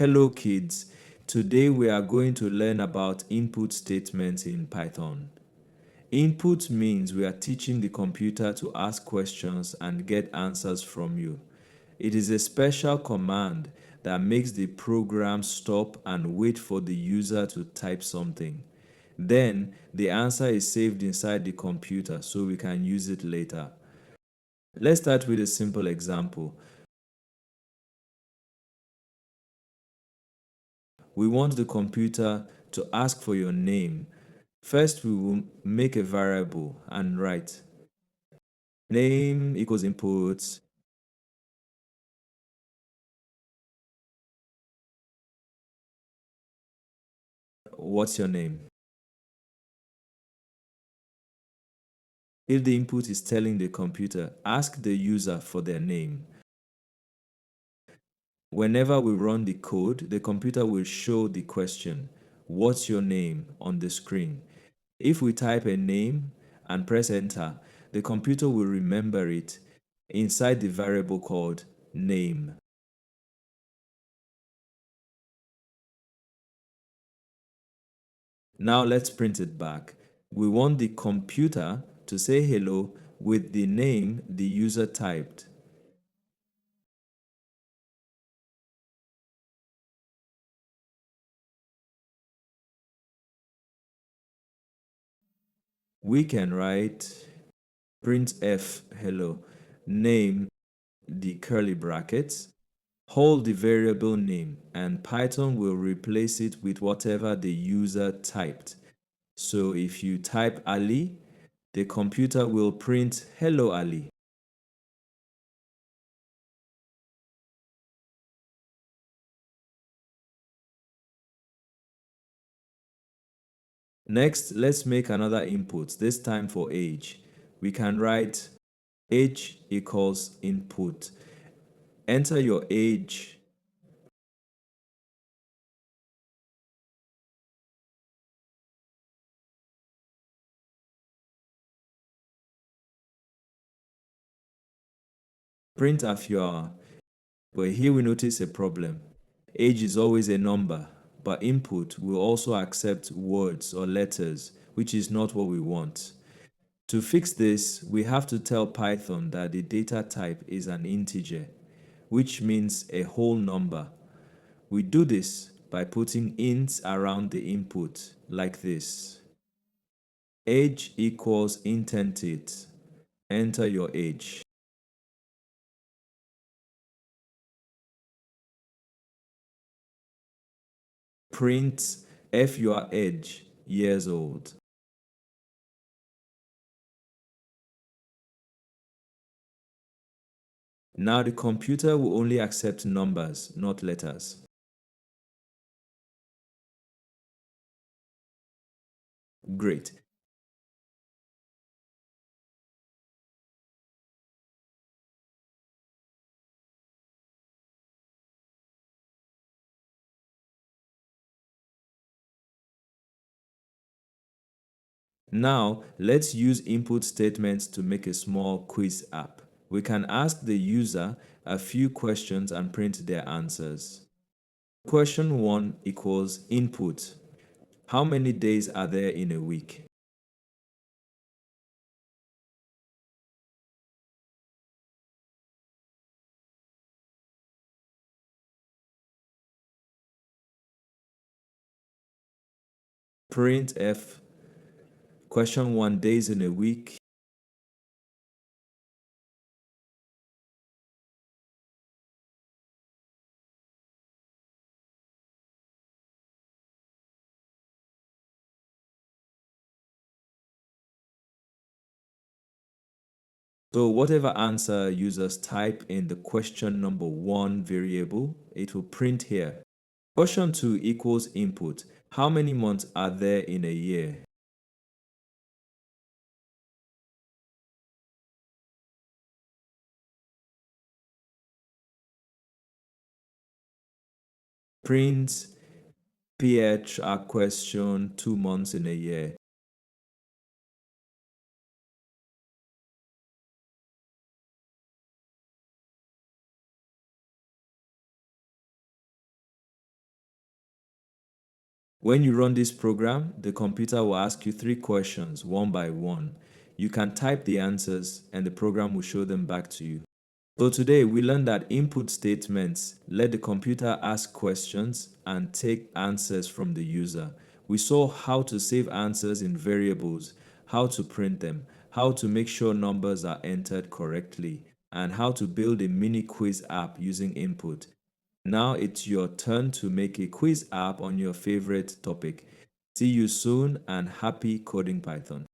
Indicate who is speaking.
Speaker 1: Hello kids, today we are going to learn about input statements in Python. Input means we are teaching the computer to ask questions and get answers from you. It is a special command that makes the program stop and wait for the user to type something. Then the answer is saved inside the computer so we can use it later. Let's start with a simple example. We want the computer to ask for your name. First, we will make a variable and write name equals input. What's your name? If the input is telling the computer, ask the user for their name. Whenever we run the code, the computer will show the question, what's your name, on the screen. If we type a name and press enter, the computer will remember it inside the variable called name. Now let's print it back. We want the computer to say hello with the name the user typed. We can write printf hello, name the curly brackets, hold the variable name, and Python will replace it with whatever the user typed. So if you type Ali, the computer will print hello Ali. Next, let's make another input, this time for age. We can write age equals input. Enter your age. Print as you are. But here we notice a problem. Age is always a number, but input will also accept words or letters, which is not what we want. To fix this, we have to tell Python that the data type is an integer, which means a whole number. We do this by putting ints around the input, like this. Age equals intented. Enter your age. Print if you are age, years old. Now the computer will only accept numbers, not letters. Great. Now, let's use input statements to make a small quiz app. We can ask the user a few questions and print their answers. Question 1 equals input. How many days are there in a week? Printf. Question 1 days in a week. So whatever answer users type in the question number 1 variable, it will print here. Question 2 equals input. How many months are there in a year? Print ph our question 2 months in a year. When you run this program, the computer will ask you three questions one by one. You can type the answers and the program will show them back to you. So today we learned that input statements let the computer ask questions and take answers from the user. We saw how to save answers in variables, how to print them, how to make sure numbers are entered correctly, and how to build a mini quiz app using input. Now it's your turn to make a quiz app on your favorite topic. See you soon and happy coding Python.